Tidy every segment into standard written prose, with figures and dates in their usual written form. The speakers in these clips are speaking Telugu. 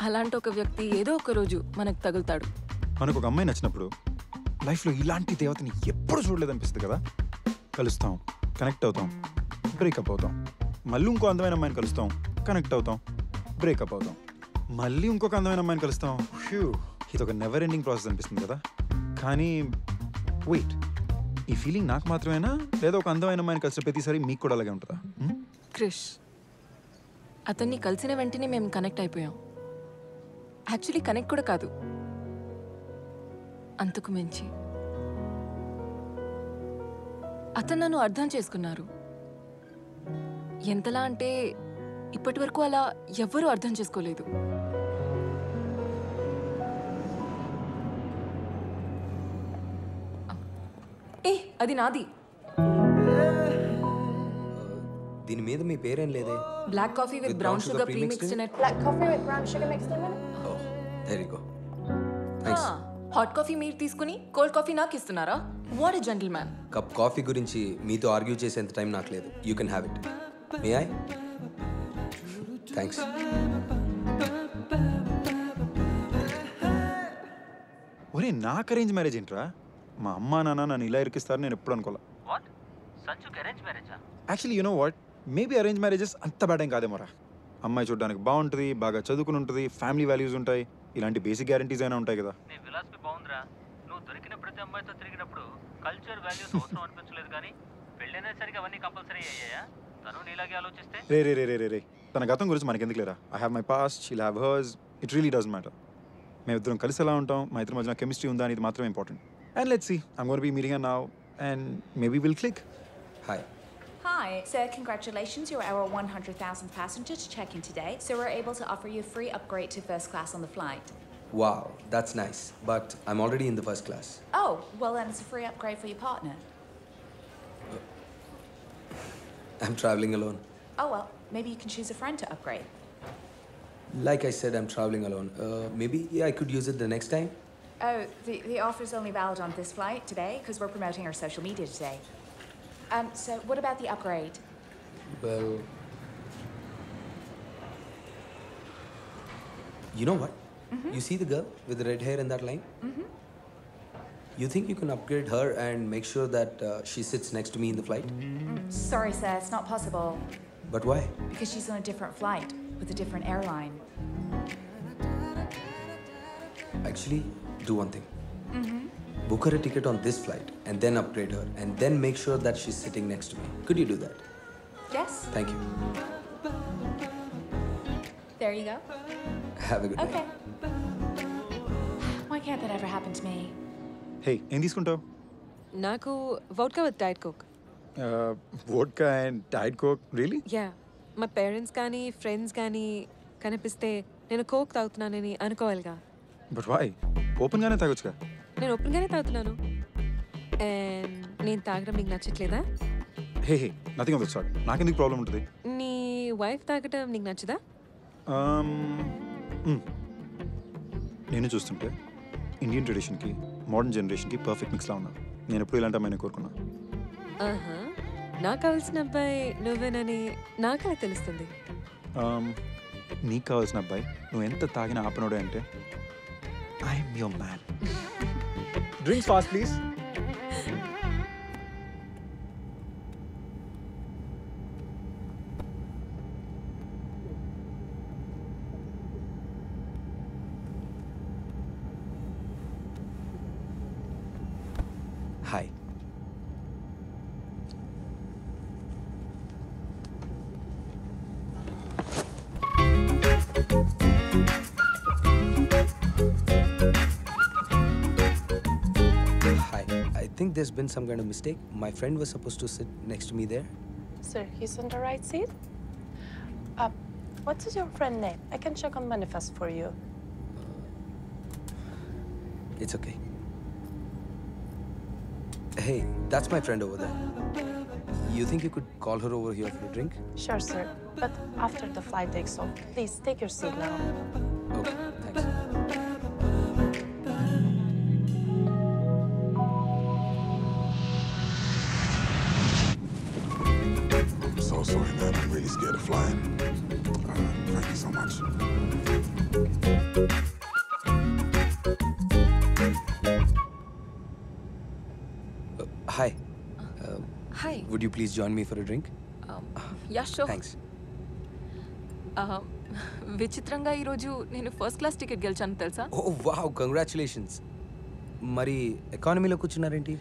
అలాంటి ఒక వ్యక్తి ఏదో ఒక రోజు మనకు తగులుతాడు. మనకు ఒక అమ్మాయి నచ్చినప్పుడు లైఫ్లో ఇలాంటి దేవతని ఎప్పుడు చూడలేదనిపిస్తుంది కదా. కలుస్తాం, కనెక్ట్ అవుతాం, బ్రేకప్ అవుతాం. మళ్ళీ ఇంకో అందమైన అమ్మాయిని కలుస్తాం, కనెక్ట్ అవుతాం, బ్రేకప్ అవుతాం. మళ్ళీ ఇంకొక అందమైన అమ్మాయిని కలుస్తాం. ఇది ఒక నెవర్ ఎండింగ్ ప్రాసెస్ అనిపిస్తుంది కదా. కానీ వెయిట్, ఈ ఫీలింగ్ నాకు మాత్రమేనా లేదా ఒక అందమైన అమ్మాయిని కలిసిన ప్రతిసారి మీకు కూడా అలాగే ఉంటుందా? క్రిష్, అతన్ని కలిసిన వెంటనే మేము కనెక్ట్ అయిపోయాం. యాక్చువల్లీ కనెక్ట్ కూడా కాదు, అంతకు మించి అతను నన్ను అర్థం చేసుకున్నారు. ఎంతలా అంటే ఇప్పటి వరకు అలా ఎవ్వరూ అర్థం చేసుకోలేదు. ఏ అది నాది. దీని మీద మీ పేరేం లేదే. Black coffee with brown sugar pre mixed in it. Black coffee with brown sugar mixed in it? Oh, there you go. Thanks. Hot coffee మీరు తీసుకుని కోల్డ్ కాఫీ నాకు ఇస్తున్నారా? What a gentleman. Cup coffee గురించి మీతో ఆర్గ్యూ చేసేంత టైం నాకు లేదు. You can have it. May I? Thanks. ఒరే, నాకు అరేంజ్ మ్యారేజ్ ఏంట్రా? మా అమ్మా నాన్న నన్ను ఇలా ఇరికిస్తారు నేను ఎప్పుడు అనుకోలే. Actually you know what, maybe arrange marriages అంత బ్యాడ్ ఏం కాదేమోరా. అమ్మాయి చూడడానికి బాగుంటుంది, బాగా చదువుకుని ఉంటుంది, ఫ్యామిలీ వాల్యూస్ ఉంటాయి, ఇలాంటి బేసిక్ గ్యారంటీస్ అయినా ఉంటాయి కదా. నీ ఫిలాసఫీ బాగుందిరా. నువ్వు దొరికిన ప్రతి అమ్మాయితో తిరిగినప్పుడు కల్చర్ వాల్యూస్ అవసరం అనిపించలేదు, కానీ పెళ్ళైనా సరిగా అవన్నీ కంపల్సరీ అయ్యాయా? తను నీలాగే ఆలోచిస్తే రే రే రే రే రే తన గతం గురించి మనకి ఎందుకు లేరా? I have my past, she'll have hurts. It really doesn't matter. మేము ఇద్దరం కలిసి ఎలా ఉంటాం, మా ఇద్దరి మధ్యన కెమిస్ట్రీ ఉందా అనేది మాత్రమే important. And let's see, I'm gonna be meeting her now and maybe will click. Hi. Hi, sir, congratulations. You're our 100,000th passenger to check in today. So we're able to offer you a free upgrade to first class on the flight. Wow, that's nice. But I'm already in the first class. Oh, well then it's a free upgrade for your partner. I'm traveling alone. Oh well, maybe you can choose a friend to upgrade. Like I said, I'm traveling alone. Maybe I could use it the next time. Oh, the offer is only valid on this flight today because we're promoting our social media today. So what about the upgrade? Well, you know what? You see the girl with the red hair in that line? You think you can upgrade her and make sure that she sits next to me in the flight? Sorry, sir, it's not possible But why? because she's on a different flight with a different airline. Actually, do one thing. Book her a ticket on this flight and then upgrade her and then make sure that she's sitting next to me. Could you do that? Yes? Thank you. There you go. Have a good day. Okay. Why can't that ever happen to me? Hey, ఏం తీసుకుంటావు? నాకు vodka with diet coke. Vodka and diet coke? Really? Yeah, మా పేరెంట్స్ కానీ ఫ్రెండ్స్ కానీ కనిపిస్తే నేను కోక్ తాగుతున్నానని అనుకోవాలిగా. But why? ఓపెన్గానే తాగొచ్చుగా. నేను ఓపెన్గానే తాగుతున్నాను. అండ్ నేను తాగడం నీకు నచ్చట్లేదా? Hey hey, nothing of the sort. నాకెందుకు ప్రాబ్లం ఉంటుంది? నీ వైఫ్ తాగడం నీకు నచ్చదా? నేను చూస్తుంటే ఇండియన్ ట్రెడిషన్కి మోడర్న్ జనరేషన్కి పర్ఫెక్ట్ మిక్స్లా ఉన్నా. నేను ఎప్పుడు ఇలాంటి అమ్మాయిని కోరుకున్నా. ఆహా, నాకు కావాల్సిన అబ్బాయి నువ్వేనని నాకలా తెలుస్తుంది. నీకు కావాల్సిన అబ్బాయి నువ్వు ఎంత తాగినా ఆపనోడే అంటే I'm your man. Drinks fast please. Hi. Hi. I think there's been some kind of mistake. My friend was supposed to sit next to me there. Sir, he's on the right seat. What is your friend name? I can check on manifest for you. It's okay. Hey, that's my friend over there. You think you could call her over here for a drink? Sure, sir. But after the flight takes off, please take your seat now. Okay, thanks. I'm so sorry, man. I'm really scared of flying. Thank you so much. Hi hi would you please join me for a drink? Ya sure. Thanks. విచిత్రంగా ఈరోజు నేను ఫస్ట్ క్లాస్ టికెట్ గెలిచాను తెలుసా? Oh wow, congratulations. మరి ఎకానమీలో కూర్చున్నారేంటి?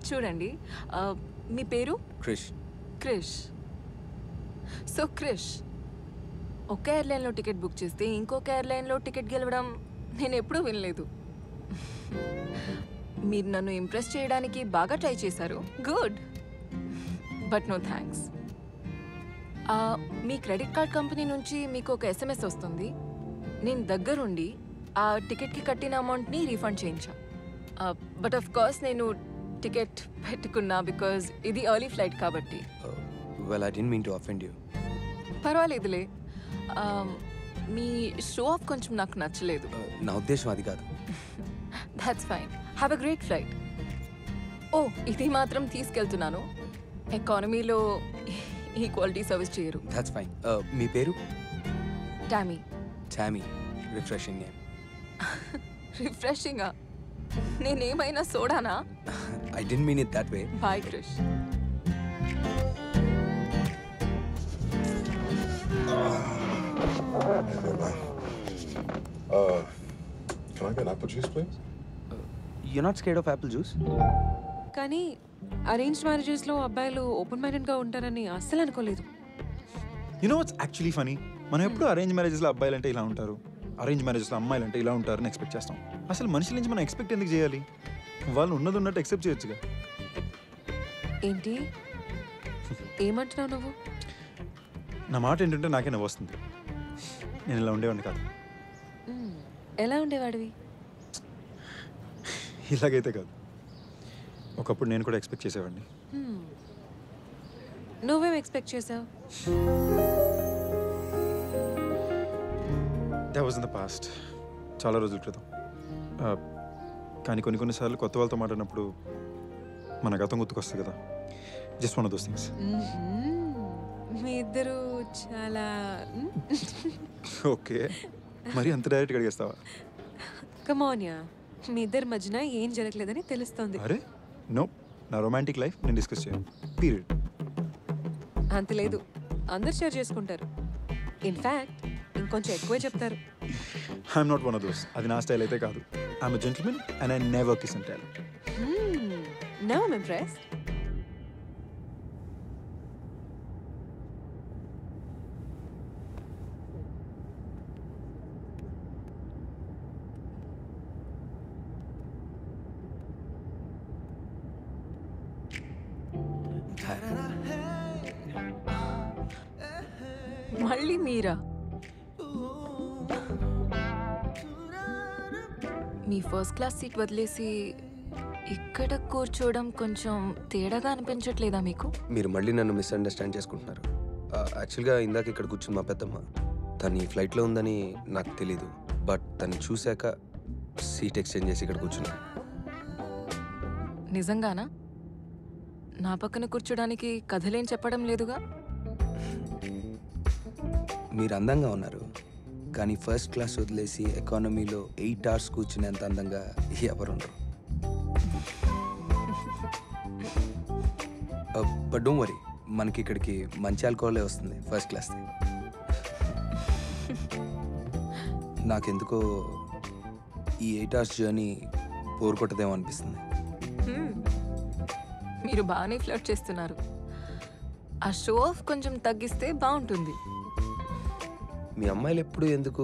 చూడండి, మీ పేరు? క్రిష్. క్రిష్. సో క్రిష్, ఒక ఎయిర్లైన్లో టికెట్ బుక్ చేస్తే ఇంకొక ఎయిర్లైన్లో టికెట్ గెలవడం నేను ఎప్పుడూ వినలేదు. మీరు నన్ను ఇంప్రెస్ చేయడానికి బాగా ట్రై చేశారు. Good, but no thanks. మీ క్రెడిట్ కార్డ్ కంపెనీ నుంచి మీకు ఒక SMS వస్తుంది. నేను దగ్గరుండి ఆ టికెట్కి కట్టిన అమౌంట్ని రీఫండ్ చేయించా. బట్ ఆఫ్ కోర్స్ నేను టికెట్ పెట్టుకున్నా బికాజ్ ఇది ఎర్లీ ఫ్లైట్ కాబట్టి. Well, I didn't mean to offend you. పర్వాలేదులే. మీ షో ఆఫ్ కొంచెం నాకు నచ్చలేదు. నా ఉద్దేశం అది కాదు. That's fine. Have a great flight. Oh, ఇది మాత్రం తీసుకెళ్తున్నాను. ఎకానమీలో ఈక్వాలిటీ సర్వీస్ చేయరు. That's fine. మీ పేరు? టామీ. Tommy, refreshing name. రిఫ్రెషింగా? నేనేమైనా సోడానా? I didn't mean it that way. Bye Krish. Can I get an apple juice, please? You're not scared of apple juice? కానీ అరేంజ్డ్ మ్యారేజెస్లో అబ్బాయిలు ఓపెన్ మైండెడ్గా ఉంటారని అస్సలు అనుకోలేదు. You know what's actually funny? మనం ఎప్పుడు అరేంజ్ మ్యారేజెస్లో అబ్బాయిలు అంటే ఇలా ఉంటారు, అరేంజ్ మ్యారేజెస్లో అమ్మాయిలు అంటే ఇలా ఉంటారని ఎక్స్పెక్ట్ చేస్తాం. అసలు మనుషుల నుంచి మనం ఎక్స్పెక్ట్ ఎందుకు చేయాలి? వాళ్ళు ఉన్నది ఉన్నట్టు ఎక్సెప్ట్ చేయొచ్చుగా. ఏంటి ఏమంటున్నావు నువ్వు? నా మాట ఏంటంటే నాకే నవ్వు వస్తుంది. నేను ఇలా ఉండేవాడిని కాదు. ఎలా ఉండేవాడివి? ఇలాగైతే కాదు. ఒకప్పుడు నేను కూడా ఎక్స్పెక్ట్ చేసేవాడిని. నువ్వేం ఎక్స్పెక్ట్ చేసావు? That was in the past, చాలా రోజుల క్రితం. కానీ కొన్నిసార్లు కొత్త వాళ్ళతో మాట్లాడినప్పుడు మన గతం గుర్తుకొస్తుంది కదా. Just one of those things. మీ ఇద్దరు చాలా ఓకే, మరి అంత డైరెక్ట్గా అడిగేస్తావా? కమాన్యా, మీ ఇద్దరి మధ్యన ఏం జరగలేదని తెలుస్తుంది. అరే నో, నా రొమాంటిక్ లైఫ్ నేను డిస్కస్ చేయను. పీరియడ్. అంత లేదు, అందరు షేర్ చేసుకుంటారు. ఇన్ఫ్యాక్ట్ ఇంకొంచెం ఎక్కువే చెప్తారు. I'm not one of those. అది నా స్టైల్ అయితే కాదు. I'm a gentleman and I never kiss and tell. Now I'm impressed. మళ్ళీ మీరా? మీ ఫస్ట్ క్లాస్ సీట్ వదిలేసి ఇక్కడ కూర్చోవడం కొంచెం తేడాగా అనిపించట్లేదా మీకు? మీరు మళ్ళీ నన్ను మిస్అండర్స్టాండ్ చేసుకుంటున్నారు. యాక్చువల్గా ఇందాక ఇక్కడ కూర్చుని మా పెద్దమ్మ, తను ఈ ఫ్లైట్లో ఉందని నాకు తెలీదు. బట్ తను చూశాక సీట్ ఎక్స్చేంజ్ చేసి ఇక్కడ కూర్చున్నాను. నిజంగానా? నా పక్కన కూర్చోడానికి కథలేం చెప్పడం లేదుగా. మీరు అందంగా ఉన్నారు, కానీ ఫస్ట్ క్లాస్ వదిలేసి ఎకానమీలో 8 hours కూర్చునేంత అందంగా ఎవరుండరు. బట్ డోంట్ వరీ, మనకి ఇక్కడికి మంచి ఆల్కహాలే వస్తుంది ఫస్ట్ క్లాస్. నాకెందుకో ఈ 8 hours జర్నీ బోర్ కొట్టదేమో అనిపిస్తుంది. మీరు బాగానే ఫ్లర్ట్ చేస్తున్నారు. ఆ షో ఆఫ్ కొంచెం తగ్గిస్తే బాగుంటుంది. మీ అమ్మాయిలు ఎప్పుడు ఎందుకు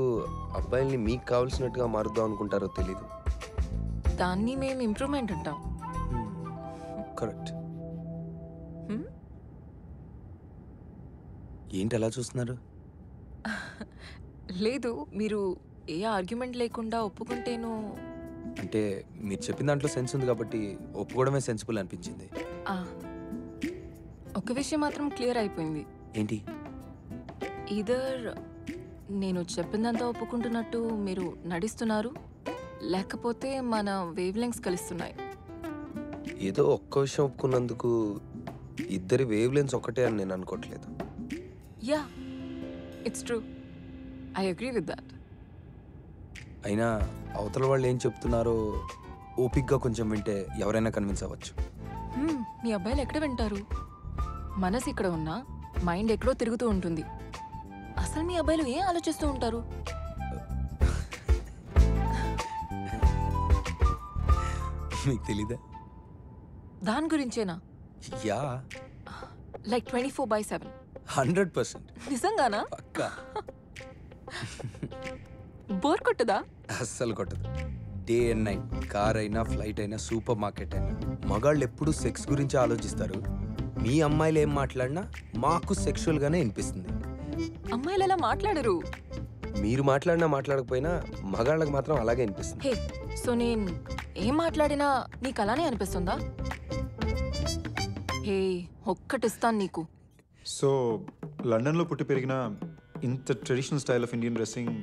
అబ్బాయిల్ని మీకు కావాల్సినట్టుగా మారుద్దాం అనుకుంటారో తెలీదు. దాన్ని మేము ఇంప్రూవ్మెంట్ అంటాం. కరెక్ట్. ఏంటి అలా చూస్తున్నారు? లేదు, మీరు ఏ ఆర్గ్యుమెంట్ లేకుండా ఒప్పుకుంటేను. అంటే మీరు చెప్పిన దాంట్లో సెన్స్ ఉంది కాబట్టి ఒప్పుకోవడమే సెన్సిబుల్ అనిపించింది. ఒక విషయం మాత్రం క్లియర్ అయిపోయింది. ఏంటి? ఈదర్ నేను చెప్పినంత ఒప్పుకుంటున్నట్టు మీరు నటిస్తున్నారు, లేకపోతే మన వేవ్ లెంగ్స్ కలుస్తున్నాయి. ఏదో ఒక్క విషయం ఒప్పుకున్నందుకు ఇద్దరి వేవ్ లెన్స్ ఒక్కటే అని నేను అనుకోవట్లేదు. Yeah, it's true. I agree with that. అయినా అవతల వాళ్ళు ఏం చెప్తున్నారో ఓపిక్గా కొంచెం వింటే ఎవరైనా కన్విన్స్ అవ్వచ్చు. మీ అబ్బాయిలు ఎక్కడ వింటారు? మనసు ఇక్కడ ఉన్నా మైండ్ ఎక్కడో తిరుగుతూ ఉంటుంది. అసలు మీ అబ్బాయిలు ఏం ఆలోచిస్తూ ఉంటారు? మీకు తెలీదా? దాని గురించేనా? Yeah, like 24/7? 100%. నిజంగానా? పక్కా. బోర్ కొట్టదా? అస్సలు కొట్టదు. డే అండ్ నైట్, కార్ అయినా ఫ్లైట్ అయినా సూపర్ మార్కెట్ అయినా మగాళ్ళు ఎప్పుడు సెక్స్ గురించి ఆలోచిస్తారు. మీ అమ్మాయిలు ఏం మాట్లాడినా మాకు సెక్షువల్గానే వినిపిస్తుంది. అమ్మాయిలు ఎలా మాట్లాడరు. మీరు మాట్లాడినా మాట్లాడకపోయినా మగాళ్ళకి మాత్రం అలాగే అనిపిస్తుంది. హే, సో నేను ఏం మాట్లాడినా నీకు అలానే అనిపిస్తుందా? హే, ఒక్కటిస్తాను నీకు. సో లండన్లో పుట్టి పెరిగిన ఇంత traditional style of Indian dressing